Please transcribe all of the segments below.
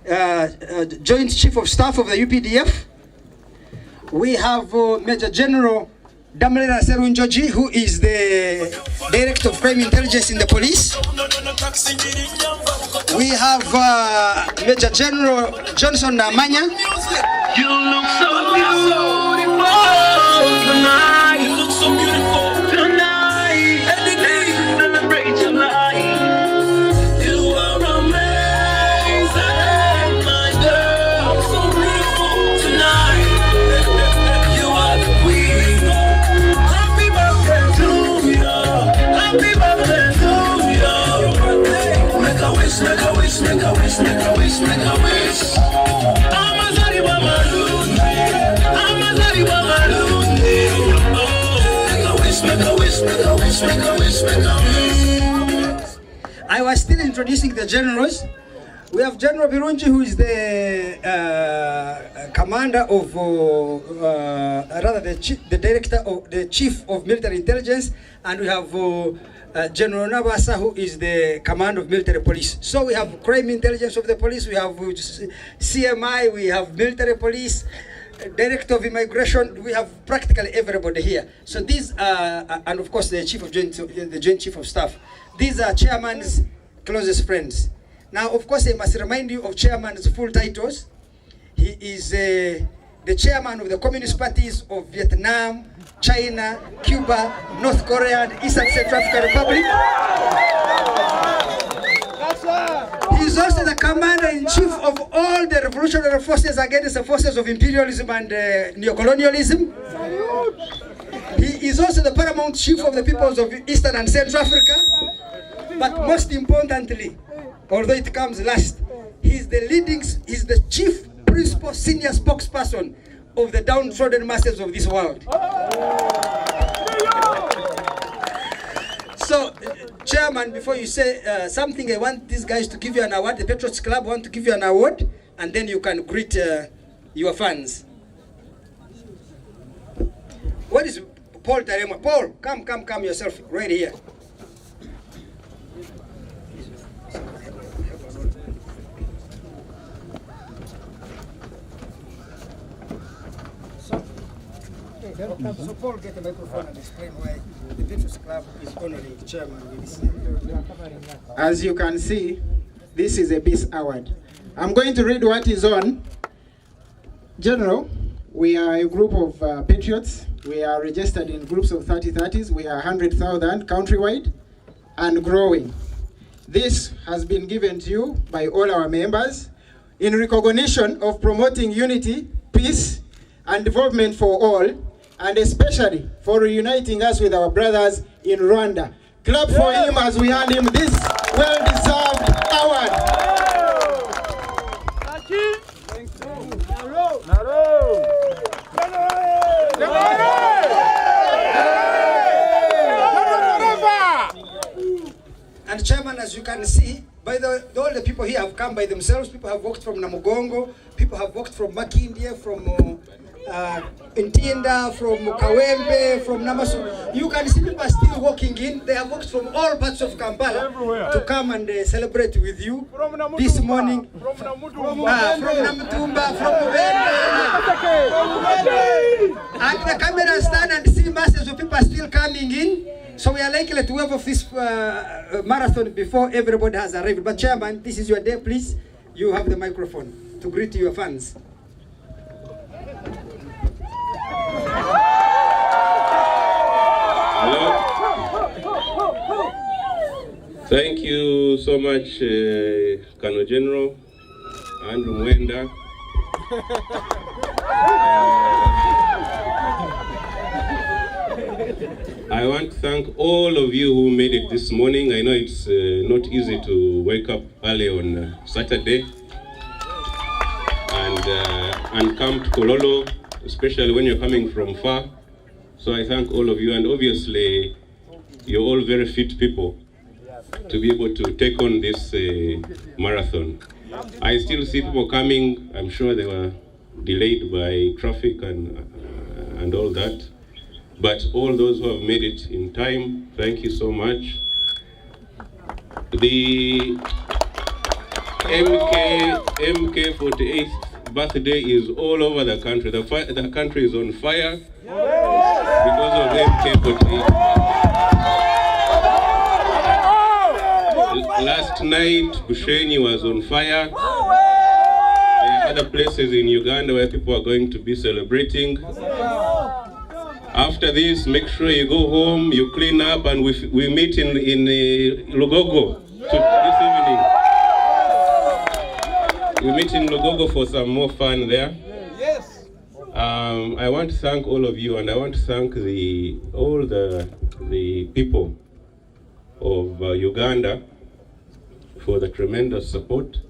the Joint Chief of Staff of the UPDF. We have Major General Damrera Serunjoji, who is the Director of Crime Intelligence in the police. We have Major General Johnson Namanya. You look so beautiful tonight. You look so beautiful tonight. Every day celebrate your life. You are amazing, my girl. So beautiful tonight. You are the queen. Happy birthday to you. Happy birthday to you. Make a wish, make a wish, make a wish, make a wish, make a wish. I was still introducing the generals. We have General Birunji, who is the commander of, the director of the chief of military intelligence, and we have General Nabasa, who is the commander of military police. So we have crime intelligence of the police, we have CMI, we have military police, Director of Immigration, we have practically everybody here. So these are, and of course the Joint Chief of Staff. These are Chairman's closest friends. Now, of course, I must remind you of Chairman's full titles. He is the Chairman of the Communist Parties of Vietnam, China, Cuba, North Korea, and East and Central African Republic. He is also the Commander-in-Chief of all the revolutionary forces against the forces of imperialism and neocolonialism. He is also the Paramount Chief of the peoples of Eastern and Central Africa. But most importantly, although it comes last, he's the chief principal senior spokesperson of the downtrodden masses of this world. So, Chairman, before you say something, I want these guys to give you an award. The Patriots Club want to give you an award, and then you can greet your fans. What is Paul Tarema? Paul, come yourself, right here. So Paul, get the microphone and explain why the Patriots Club is honoring the chairman with this. As you can see, this is a peace award. I'm going to read what is on. General, we are a group of patriots. We are registered in groups of 30-30s. We are 100,000 countrywide and growing. This has been given to you by all our members in recognition of promoting unity, peace, and development for all, and especially for reuniting us with our brothers in Rwanda. Clap for him as we hand him this well-deserved award. And Chairman, as you can see, all the people here have come by themselves. People have walked from Namugongo, people have walked from Makindye, from Ntinda, from Kawembe, from Namasu. You can see people are still walking in. They have walked from all parts of Kampala to come and celebrate with you this morning. From Namutumba, from Mubende. And the cameras stand and see masses of people are still coming in. So we are likely to have this marathon before everybody has arrived. But Chairman, this is your day, please. You have the microphone to greet your fans. Hello. Thank you so much, Colonel General Andrew Mwenda. I want to thank all of you who made it this morning. I know it's not easy to wake up early on Saturday and come to Kololo, especially when you're coming from far. So I thank all of you, and obviously you're all very fit people to be able to take on this marathon. I still see people coming. I'm sure they were delayed by traffic and all that. But all those who have made it in time, thank you so much. MK 48th birthday is all over the country. The country is on fire because of MK 48. Last night, Bushenyi was on fire. There are other places in Uganda where people are going to be celebrating. After this, make sure you go home, you clean up, and we meet in Lugogo this evening. We meet in Lugogo for some more fun there. Yes. I want to thank all of you, and I want to thank all the people of Uganda for the tremendous support.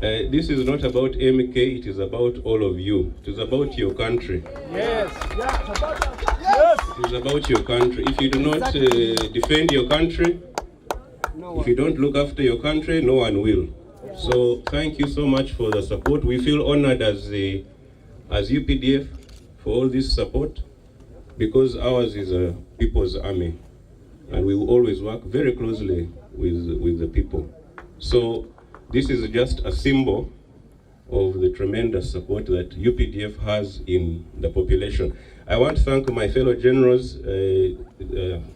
This is not about MK, it is about all of you. It is about your country. Yes. It is about your country. If you do not defend your country, if you don't look after your country, no one will. So thank you so much for the support. We feel honored as UPDF for all this support, because ours is a people's army, and we will always work very closely with the people. So this is just a symbol of the tremendous support that UPDF has in the population. I want to thank my fellow generals,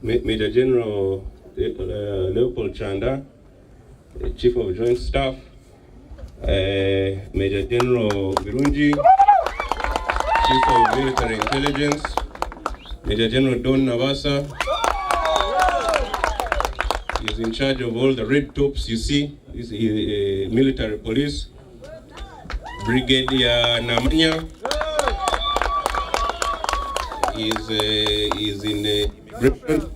Major General Leopold Chanda, Chief of Joint Staff, Major General Birungi, Chief of Military Intelligence, Major General Don Navasa. He's in charge of all the red tops you see. He's military police. Brigadier Namanya is in immigration.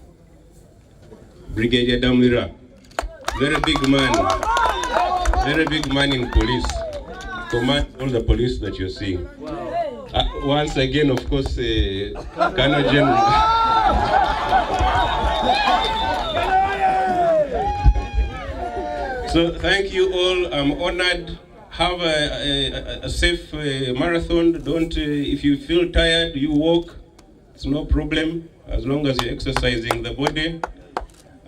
Brigadier Damlira, very big man in police. Command all the police that you're seeing. Once again, of course, Colonel General. So thank you all. I'm honored. Have a safe marathon. Don't, if you feel tired, you walk. It's no problem, as long as you're exercising the body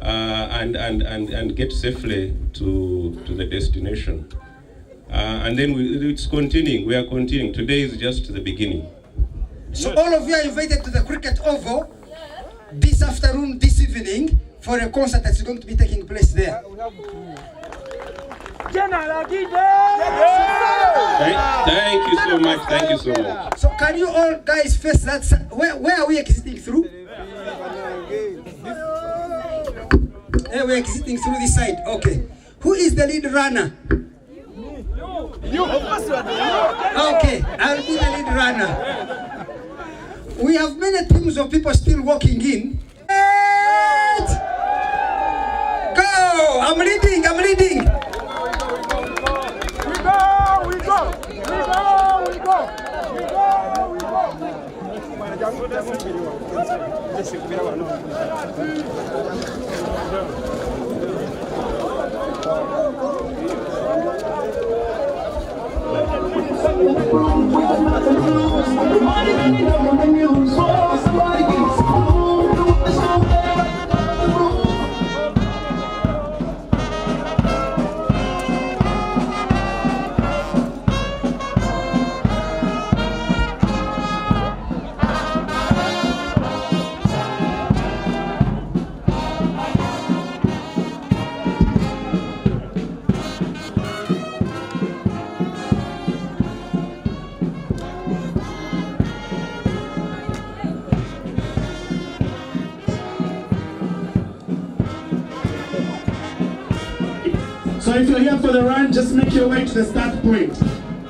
and get safely to the destination. And then it's continuing. We are continuing. Today is just the beginning. So all of you are invited to the cricket oval this afternoon, this evening, for a concert that's going to be taking place there. Thank you so much. Thank you so much. So can you all guys face that side? Where are we exiting through? We're exiting through this side. Okay. Who is the lead runner? Okay, I'll be the lead runner. We have many teams of people still walking in. Go! I'm leading. So if you're here for the run, just make your way to the start point.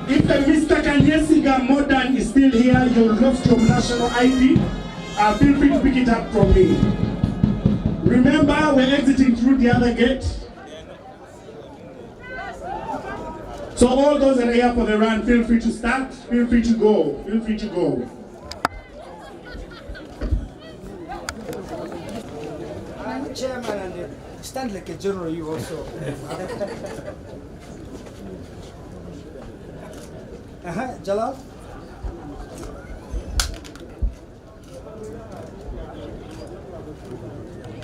If Mr. Kanyesiga Modern is still here, you lost your national ID, feel free to pick it up from me. Remember, we're exiting through the other gate. So all those that are here for the run, feel free to start, feel free to go, feel free to go. I'm the chairman and stand like a general, you also. Jalal?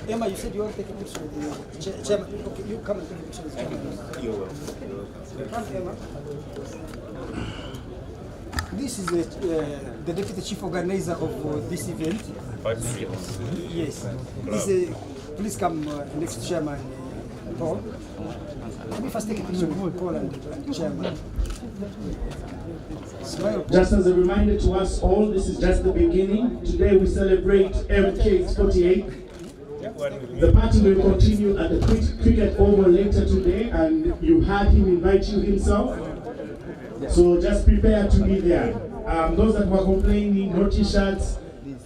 Emma, you said you want to take a picture with the chairman. Okay, you come and take a picture with the chairman. Come, Emma. This is the deputy chief organizer of this event. Yes. Please come next to Chairman Paul. Let me first take a picture with Paul and Chairman. Smile. Just as a reminder to us all, this is just the beginning. Today we celebrate MK's 48th. The party will continue at the cricket oval later today, and you heard him invite you himself. So just prepare to be there. Those that were complaining, no t-shirts,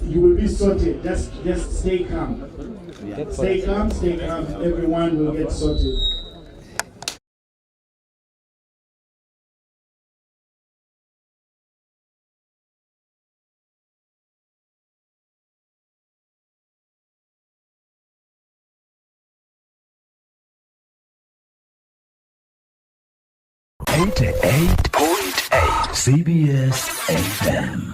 you will be sorted. Just stay calm. Stay calm, stay calm. Everyone will get sorted. .8 CBS FM.